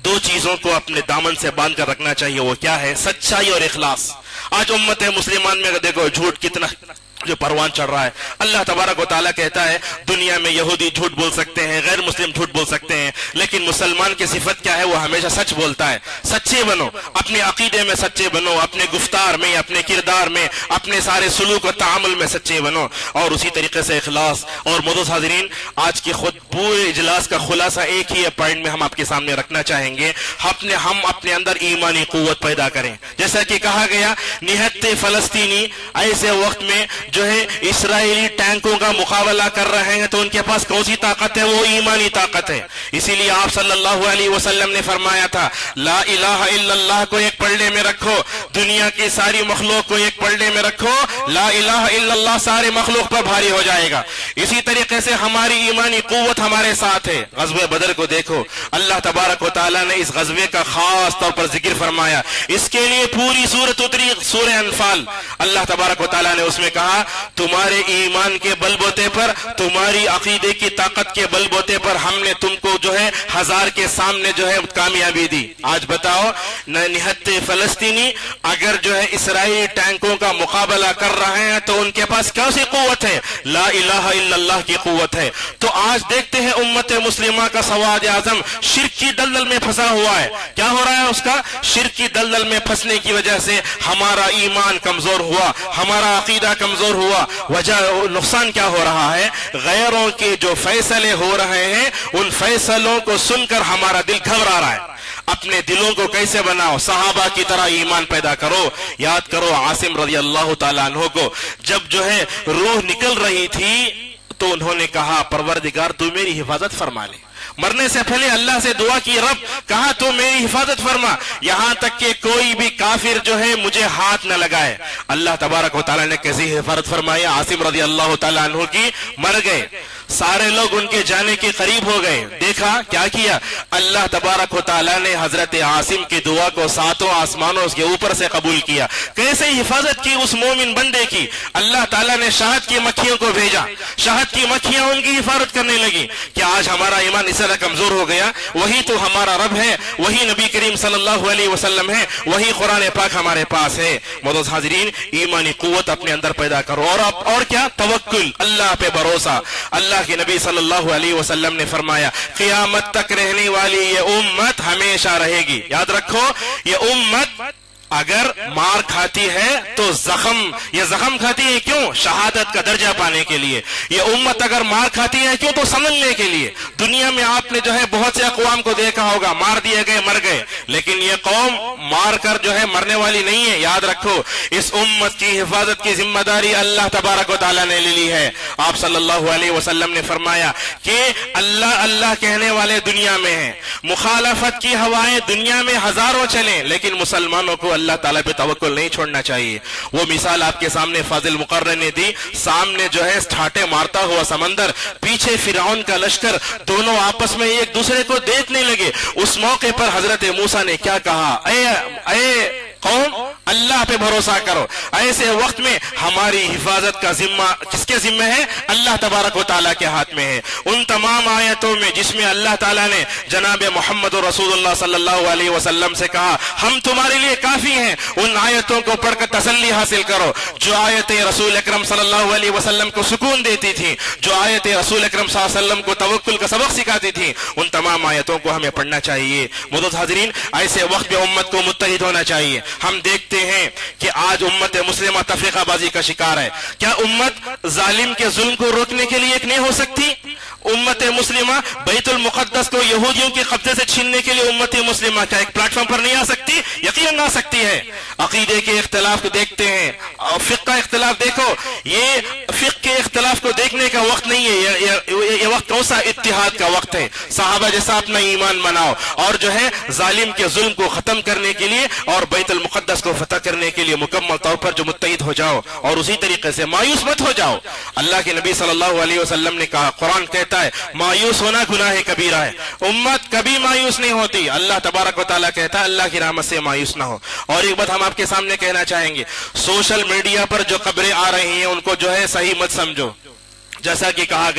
دو چیزوں کو اپنے دامن سے باندھ کر رکھنا چاہیے. وہ کیا ہے؟ سچائی اور اخلاص. آج امت مسلمان میں دیکھو جھوٹ کتنا جو پروان چڑھ رہا ہے. اللہ تبارک و تعالیٰ کہتا ہے دنیا میں یہودی جھوٹ بول سکتے ہیں, غیر مسلم جھوٹ بول سکتے ہیں, لیکن مسلمان کی صفت کیا ہے؟ وہ ہمیشہ سچ بولتا ہے. سچے بنو, اپنے عقیدے میں سچے بنو, اپنے گفتار میں, اپنے کردار میں, اپنے سارے سلوک و تعامل میں سچے بنو, اور اسی طریقے سے اخلاص. اور معزز حاضرین, آج کی خود پورے اجلاس کا خلاصہ ایک ہی پوائنٹ میں ہم آپ کے سامنے رکھنا چاہیں گے. ہم اپنے اندر ایمانی قوت پیدا کریں. جیسا کہ کہا گیا نہت فلسطینی ایسے وقت میں جو ہے اسرائیلی ٹینکوں کا مقابلہ کر رہے ہیں تو ان کے پاس کون سی طاقت ہے؟ وہ ایمانی طاقت ہے. اسی لیے آپ صلی اللہ علیہ وسلم نے فرمایا تھا لا الہ الا اللہ کو ایک پلڑے میں رکھو, دنیا کی ساری مخلوق کو ایک پلڑے میں رکھو, لا الہ الا اللہ سارے مخلوق پر بھاری ہو جائے گا. اسی طریقے سے ہماری ایمانی قوت ہمارے ساتھ ہے. غزوہ بدر کو دیکھو, اللہ تبارک و تعالیٰ نے اس غزوے کا خاص طور پر ذکر فرمایا. اس کے لیے پوری سورت اتری, سورہ انفال. اللہ تبارک و تعالیٰ نے اس میں کہا تمہارے ایمان کے بل بوتے پر, تمہاری عقیدے کی طاقت کے بل بوتے پر ہم نے تم کو جو ہے ہزار کے سامنے جو ہے کامیابی دی. آج بتاؤ نہت فلسطینی اگر جو ہے اسرائیلی ٹینکوں کا مقابلہ کر رہے ہیں تو ان کے پاس کیسی قوت ہے؟ لا الہ الا اللہ کی قوت ہے. تو آج دیکھتے ہیں امت مسلمہ کا سواد اعظم شرک کی دلدل میں پھنسا ہوا ہے. کیا ہو رہا ہے اس کا؟ شرک کی دلدل میں پھنسنے کی وجہ سے ہمارا ایمان کمزور ہوا, ہمارا عقیدہ کمزور ہوا. وجہ نقصان کیا ہو رہا ہے؟ غیروں کے جو فیصلے ہو رہے ہیں ان فیصلوں کو سن کر ہمارا دل گھبرا رہا ہے. اپنے دلوں کو کیسے بناؤ؟ صحابہ کی طرح ایمان پیدا کرو. یاد کرو عاصم رضی اللہ تعالیٰ عنہ کو جب جو ہے روح نکل رہی تھی تو انہوں نے کہا پروردگار تو میری حفاظت فرما لے. مرنے سے پہلے اللہ سے دعا کی, رب کہا تو میری حفاظت فرما, یہاں تک کہ کوئی بھی کافر جو ہے مجھے ہاتھ نہ لگائے. اللہ تبارک و تعالیٰ نے کیسی حفاظت فرمائی؟ عاصم رضی اللہ تعالیٰ عنہ کی مر گئے, سارے لوگ ان کے جانے کے قریب ہو گئے. دیکھا کیا کیا اللہ تبارک و تعالیٰ نے حضرت عاصم کی دعا کو ساتوں آسمانوں کے اوپر سے قبول کیا. کیسے حفاظت کی اس مومن بندے کی؟ اللہ تعالیٰ نے شہد کی مکھیوں کو بھیجا, شہد کی مکھیاں ان کی حفاظت کرنے لگی. کیا آج ہمارا ایمان اس طرح کمزور ہو گیا؟ وہی تو ہمارا رب ہے, وہی نبی کریم صلی اللہ علیہ وسلم ہے, وہی قرآن پاک ہمارے پاس ہے. معزز حاضرین, ایمانی قوت اپنے اندر پیدا کرو. اور کیا؟ توکل, اللہ پہ بھروسہ. اللہ کے نبی صلی اللہ علیہ وسلم نے فرمایا قیامت تک رہنے والی یہ امت ہمیشہ رہے گی. یاد رکھو یہ امت اگر مار کھاتی ہے تو یہ زخم کھاتی ہے کیوں؟ شہادت کا درجہ پانے کے لیے. یہ امت اگر مار کھاتی ہے کیوں؟ تو سمجھنے کے لیے. دنیا میں آپ نے جو ہے بہت سے اقوام کو دیکھا ہوگا مار دیے گئے, مر گئے, لیکن یہ قوم مار کر جو ہے مرنے والی نہیں ہے. یاد رکھو اس امت کی حفاظت کی ذمہ داری اللہ تبارک و تعالیٰ نے لے لی ہے. آپ صلی اللہ علیہ وسلم نے فرمایا کہ اللہ اللہ کہنے والے دنیا میں ہیں, مخالفت کی ہوائیں دنیا میں ہزاروں چلیں, لیکن مسلمانوں کو اللہ تعالیٰ پہ توکل نہیں چھوڑنا چاہیے. وہ مثال آپ کے سامنے فاضل مقرر نے دی. سامنے جو ہے ٹھاٹے مارتا ہوا سمندر, پیچھے فرعون کا لشکر, دونوں آپس میں ایک دوسرے کو دیکھنے لگے. اس موقع پر حضرت موسیٰ نے کیا کہا؟ اے قوم اللہ پہ بھروسہ کرو. ایسے وقت میں ہماری حفاظت کا ذمہ کس کے ذمہ ہے؟ اللہ تبارک و تعالیٰ کے ہاتھ میں ہے. ان تمام آیتوں میں جس میں اللہ تعالیٰ نے جناب محمد رسول اللہ صلی اللہ علیہ وسلم سے کہا ہم تمہارے لیے کافی ہیں, ان آیتوں کو پڑھ کر تسلی حاصل کرو. جو آیتیں رسول اکرم صلی اللہ علیہ وسلم کو سکون دیتی تھی, جو آیتیں رسول اکرم صلی اللہ علیہ وسلم کو توکل کا سبق سکھاتی تھی, ان تمام آیتوں کو ہمیں پڑھنا چاہیے. معزز حاضرین, ایسے وقت میں امت کو متحد ہونا چاہیے. ہم دیکھتے ہیں کہ آج امت مسلمہ تفریقہ بازی کا شکار ہے. کیا امت ظالم کے ظلم کو روکنے کے لیے ایک نہیں ہو سکتی؟ امت مسلمہ بیت المقدس کو یہودیوں کے قبضے سے چھیننے کے لیے امت مسلمہ کیا ایک پلیٹ فارم پر نہیں آ سکتی؟ یقیناً آ سکتی ہے. عقیدے کے اختلاف کو دیکھتے ہیں, فقہ کا اختلاف دیکھو، یہ فقہ کے اختلاف کو دیکھنے کا وقت نہیں ہے، یہ وقت کون سا اتحاد کا وقت ہے، صحابہ جیسا اپنا ایمان مناؤ اور جو ہے ظالم کے ظلم کو ختم کرنے کے لیے اور بیت المقدس کو فتح کرنے کے لیے مکمل طور پر جو متحد ہو جاؤ، اور اسی طریقے سے مایوس مت ہو جاؤ۔ اللہ کے نبی صلی اللہ علیہ وسلم نے کہا، قرآن کہتا ہے مایوس ہونا گناہ کبیرہ ہے، امت کبھی مایوس نہیں ہوتی۔ اللہ تبارک و تعالیٰ کہتا ہے اللہ کی رحمت سے مایوس نہ ہو۔ اور ایک بات ہم آپ کے سامنے کہنا چاہیں گے، سوشل میڈیا پر جو خبریں آ رہی ہیں ان کو جو ہے صحیح مت سمجھو، جیسا کہ کہا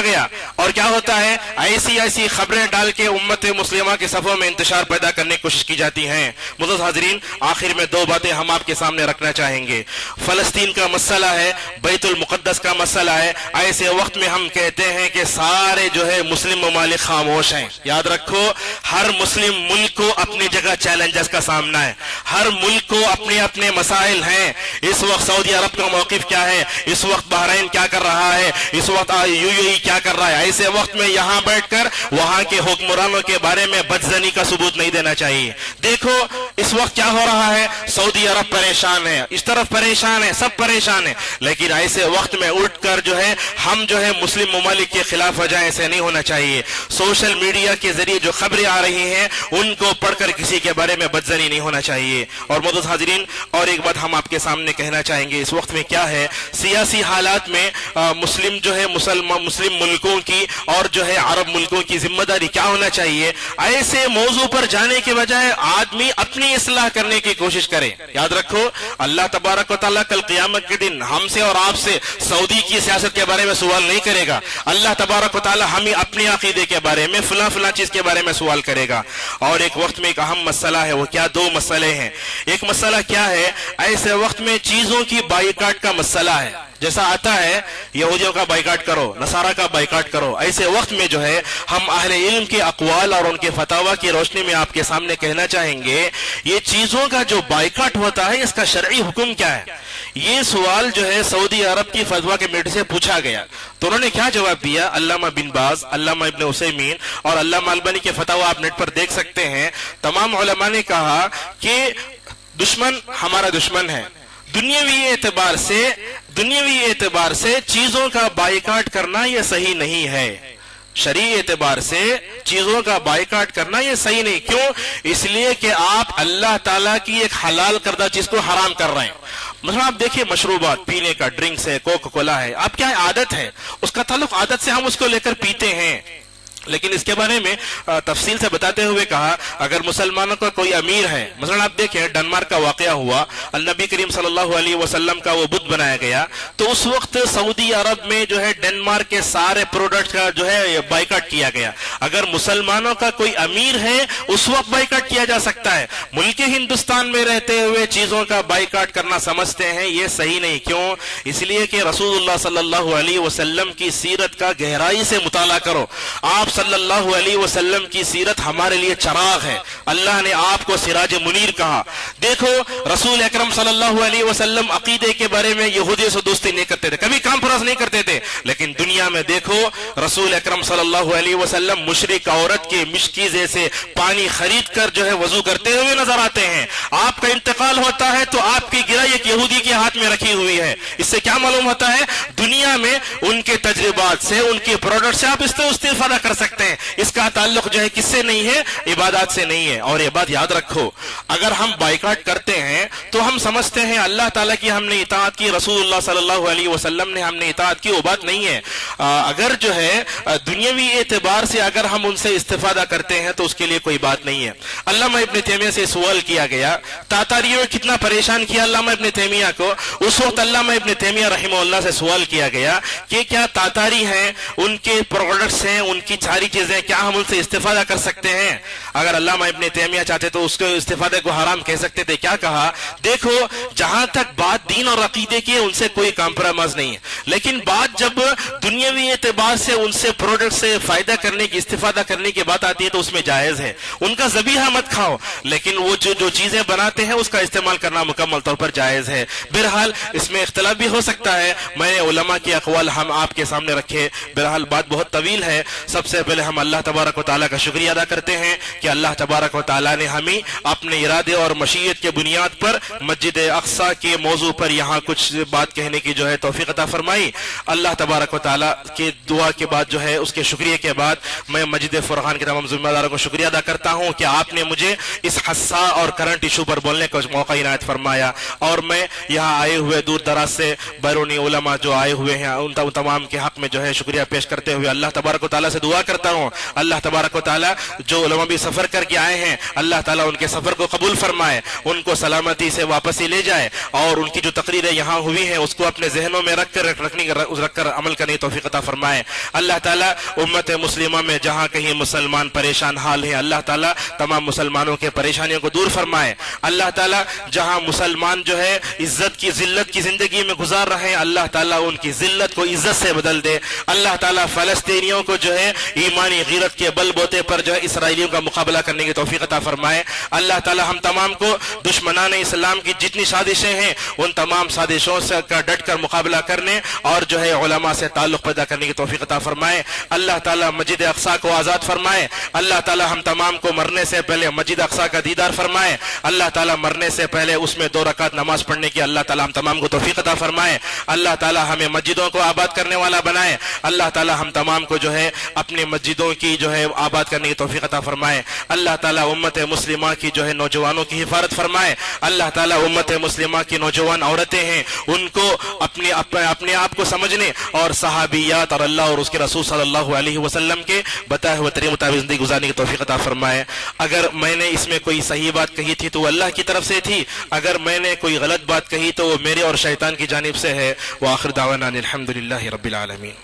گیا اور کیا ہوتا ہے، ایسی خبریں ڈال کے امت مسلمہ کے صفوں میں انتشار پیدا کرنے کی کوشش کی جاتی ہیں۔ معزز حاضرین، آخر میں دو باتیں ہم آپ کے سامنے رکھنا چاہیں گے۔ فلسطین کا مسئلہ ہے، بیت المقدس کا مسئلہ ہے، ایسے وقت میں ہم کہتے ہیں کہ سارے جو ہے مسلم ممالک خاموش ہیں۔ یاد رکھو، ہر مسلم ملک کو اپنی جگہ چیلنجز کا سامنا ہے، ہر ملک کو اپنے اپنے مسائل ہیں۔ اس وقت سعودی عرب کا موقف کیا ہے، اس وقت بحرین کیا کر رہا ہے، اس وقت UAE کیا کر رہا ہے۔ ایسے وقت میں یہاں بیٹھ کر وہاں کے حکمرانوں کے بارے میں بدزنی کا ثبوت نہیں دینا چاہیے۔ دیکھو اس وقت کیا ہو رہا ہے، سعودی عرب پریشان ہے، اس طرف پریشان ہے، سب پریشان ہیں، لیکن ایسے وقت میں اٹھ کر جو ہے ہم جو ہے مسلم ممالک کے خلاف ہو جائیں، ایسے نہیں ہونا چاہیے۔ سوشل میڈیا کے ذریعے جو خبریں آ رہی ہیں ان کو پڑھ کر کسی کے بارے میں بدزنی نہیں ہونا چاہیے۔ اور معزز حاضرین، اور ایک بات ہم آپ کے سامنے کہنا چاہیں گے، اس وقت میں کیا ہے، سیاسی حالات میں مسلم جو ہے مسلم ملکوں کی اور جو ہے عرب ملکوں کی ذمہ داری کیا ہونا چاہیے، ایسے موضوع پر جانے کے بجائے آدمی اپنی اصلاح کرنے کی کوشش کرے۔ یاد رکھو، اللہ تبارک و تعالیٰ کل قیامت کے دن ہم سے اور آپ سے سعودی کی سیاست کے بارے میں سوال نہیں کرے گا۔ اللہ تبارک و تعالیٰ ہمیں اپنے عقیدے کے بارے میں فلاں چیز کے بارے میں سوال کرے گا۔ اور ایک وقت میں ایک اہم مسئلہ ہے، وہ کیا، دو مسئلے ہیں۔ ایک مسئلہ کیا ہے، ایسے وقت میں چیزوں کی بائیکاٹ کا مسئلہ ہے، جیسا آتا ہے یہودیوں کا بائیکاٹ کرو، نصارہ کا بائیکاٹ کرو۔ ایسے وقت میں جو ہے ہم اہل علم کے اقوال اور ان کے فتاوی کی روشنی میں آپ کے سامنے کہنا چاہیں گے، یہ چیزوں کا جو بائیکاٹ ہوتا ہے اس کا شرعی حکم کیا ہے۔ یہ سوال جو ہے سعودی عرب کی فتویٰ کمیٹی سے پوچھا گیا، تو انہوں نے کیا جواب دیا، علامہ بن باز، علامہ ابن عثیمین اور علامہ البانی کے فتاوی آپ نیٹ پر دیکھ سکتے ہیں۔ تمام علماء نے کہا کہ دشمن ہمارا دشمن ہے، دنیاوی اعتبار سے چیزوں کا بائیکاٹ کرنا یہ صحیح نہیں ہے، شرعی اعتبار سے چیزوں کا بائیکاٹ کرنا یہ صحیح نہیں۔ کیوں؟ اس لیے کہ آپ اللہ تعالیٰ کی ایک حلال کردہ چیز کو حرام کر رہے ہیں۔ مثلا آپ دیکھیے مشروبات، پینے کا ڈرنکس ہے، کوکا کولا ہے، آپ کیا ہے، عادت ہے، اس کا تعلق عادت سے ہم اس کو لے کر پیتے ہیں۔ لیکن اس کے بارے میں تفصیل سے بتاتے ہوئے کہا، اگر مسلمانوں کا کوئی امیر ہے، مثلا آپ دیکھیں ڈنمارک کا واقعہ ہوا، النبی کریم صلی اللہ علیہ وسلم کا وہ بت بنایا گیا، تو اس وقت سعودی عرب میں جو ہے ڈنمارک کے سارے پروڈکٹ کا جو ہے بائیکاٹ کیا گیا۔ اگر مسلمانوں کا کوئی امیر ہے اس وقت بائیکاٹ کیا جا سکتا ہے، ملک ہندوستان میں رہتے ہوئے چیزوں کا بائیکاٹ کرنا سمجھتے ہیں یہ صحیح نہیں۔ کیوں؟ اس لیے کہ رسول اللہ صلی اللہ علیہ وسلم کی سیرت کا گہرائی سے مطالعہ کرو۔ آپ صلی اللہ علیہ وسلم کی سیرت ہمارے لیے چراغ ہے، اللہ نے آپ کو سراج منیر کہا۔ دیکھو رسول اکرم صلی اللہ علیہ وسلم عقیدے کے بارے میں یہودیوں سے دوستی نہیں کرتے تھے، کبھی کمپرومائز نہیں کرتے تھے، لیکن دنیا میں دیکھو رسول اکرم صلی اللہ علیہ وسلم مشرک عورت کے مشکیزے سے پانی خرید کر جو ہے وضو کرتے ہوئے نظر آتے ہیں۔ آپ کا انتقال ہوتا ہے تو آپ کی گرہ ایک یہودی کے ہاتھ میں رکھی ہوئی ہے۔ اس سے کیا معلوم ہوتا ہے، دنیا میں ان کے تجربات سے، ان کے پروڈکٹ سے آپ استفادہ کر سکتے ہیں۔ اس کا تعلق جو ہے کس سے نہیں ہے، عبادات سے نہیں ہے۔ اور یہ بات یاد رکھو، اگر ہم بائیکاٹ کرتے ہیں تو ہم سمجھتے ہیں اللہ تعالیٰ کی ہم نے اطاعت کی، رسول اللہ صلی اللہ علیہ وسلم نے ہم نے اطاعت کی، وہ بات نہیں ہے۔ اگر جو ہے دنیاوی اعتبار سے اگر ہم ان سے استفادہ کرتے ہیں تو اس کے لیے کوئی بات نہیں ہے۔ علامہ ابن تیمیہ سے سوال کیا گیا، تاتاریوں نے کتنا پریشان کیا علامہ ابن تیمیہ کو، اس وقت علامہ ابن تیمیہ رحمہ اللہ سے سوال کیا گیا کہ کیا تاتاری ہیں، ان کے پروڈکٹس ہیں، ان کی ساری چیزیں، کیا ہم ان سے استفادہ کر سکتے ہیں؟ اگر علامہ ابن تیمیہ چاہتے تو اس کے استفادے کو حرام کہہ سکتے تھے۔ کیا کہا، دیکھو جہاں تک بات دین اور عقیدے کی ہے ان سے کوئی کمپرومائز نہیں ہے، لیکن بات جب دنیاوی اعتبار سے ان سے پروڈکٹ سے فائدہ کرنے کی، استفادہ کرنے کی بات آتی ہے تو اس میں جائز ہے۔ ان کا ذبیحہ مت کھاؤ، لیکن وہ جو چیزیں بناتے ہیں اس کا استعمال کرنا مکمل طور پر جائز ہے۔ بہرحال اس میں اختلاف بھی ہو سکتا ہے، میں نے علماء کے اقوال ہم آپ کے سامنے رکھے، بہرحال بات بہت طویل ہے۔ سب سے سے پہلے ہم اللہ تبارک و تعالیٰ کا شکریہ ادا کرتے ہیں کہ اللہ تبارک و تعالیٰ نے ہمیں اپنے ارادے اور مشیت کے بنیاد پر مسجد اقصیٰ کے موضوع پر یہاں کچھ بات کہنے کی جو ہے توفیق عطا فرمائی۔ اللہ تبارک و تعالیٰ کے دعا کے بعد جو ہے اس کے شکریہ کے بعد میں مسجد فرقان کے تمام ذمہ داروں کو شکریہ ادا کرتا ہوں کہ آپ نے مجھے اس حساس اور کرنٹ ایشو پر بولنے کا موقع عنایت فرمایا، اور میں یہاں آئے ہوئے دور دراز سے بیرونی علماء جو آئے ہوئے ہیں ان تمام کے حق میں جو ہے شکریہ پیش کرتے ہوئے اللہ تبارک و تعالیٰ سے دعا کرتا ہوں اللہ تبارک و تعالیٰ جو علماء بھی سفر کر کے آئے ہیں اللہ تعالیٰ ان کے سفر کو قبول فرمائے، ان کو سلامتی سے واپس ہی لے جائے، اور ان کی جو تقریریں یہاں ہوئی ہیں اس کو اپنے ذہنوں میں رکھ کر عمل کرنے کی توفیق عطا فرمائے۔ اللہ تعالیٰ امت مسلمہ میں جہاں کہیں مسلمان پریشان حال ہیں اللہ تعالیٰ تمام مسلمانوں کے پریشانیوں کو دور فرمائے۔ اللہ تعالیٰ جہاں مسلمان جو ہے عزت کی ذلت کی زندگی میں گزار رہے ہیں اللہ تعالیٰ ان کی ذلت کو عزت سے بدل دے۔ اللہ تعالیٰ فلسطینیوں کو جو ہے ایمانی غیرت کے بل بوتے پر جو ہے اسرائیلیوں کا مقابلہ کرنے کی توفیق عطا فرمائے۔ اللہ تعالیٰ ہم تمام کو دشمنان اسلام کی جتنی سازشیں ہیں ان تمام سازشوں سے ڈٹ کر مقابلہ کرنے اور جو ہے علماء سے تعلق پیدا کرنے کی توفیق عطا فرمائے۔ اللہ تعالیٰ مسجد اقصیٰ کو آزاد فرمائے۔ اللہ تعالیٰ ہم تمام کو مرنے سے پہلے مسجد اقصیٰ کا دیدار فرمائے۔ اللہ تعالیٰ مرنے سے پہلے اس میں 2 رکعت نماز پڑھنے کی اللہ تعالیٰ ہم تمام کو توفیق عطا فرمائے۔ اللہ تعالیٰ ہمیں مسجدوں کو آباد کرنے والا بنائے۔ اللہ تعالیٰ ہم تمام کو جو ہے اپنی مسجدوں کی جو ہے آباد کرنے کی توفیق عطا فرمائے۔ اللہ تعالیٰ امت مسلمہ کی جو ہے نوجوانوں کی حفاظت فرمائے۔ اللہ تعالیٰ امت مسلمہ کی نوجوان عورتیں ہیں ان کو اپنے آپ کو سمجھنے اور صحابیات اور اللہ اور اس کے رسول صلی اللہ علیہ وسلم کے بتائے ہوئے طریقے مطابق زندگی گزارنے کی توفیق عطا فرمائے۔ اگر میں نے اس میں کوئی صحیح بات کہی تھی تو وہ اللہ کی طرف سے تھی، اگر میں نے کوئی غلط بات کہی تو وہ میرے اور شیطان کی جانب سے ہے۔ وآخر دعوانا الحمدللہ رب العالمین۔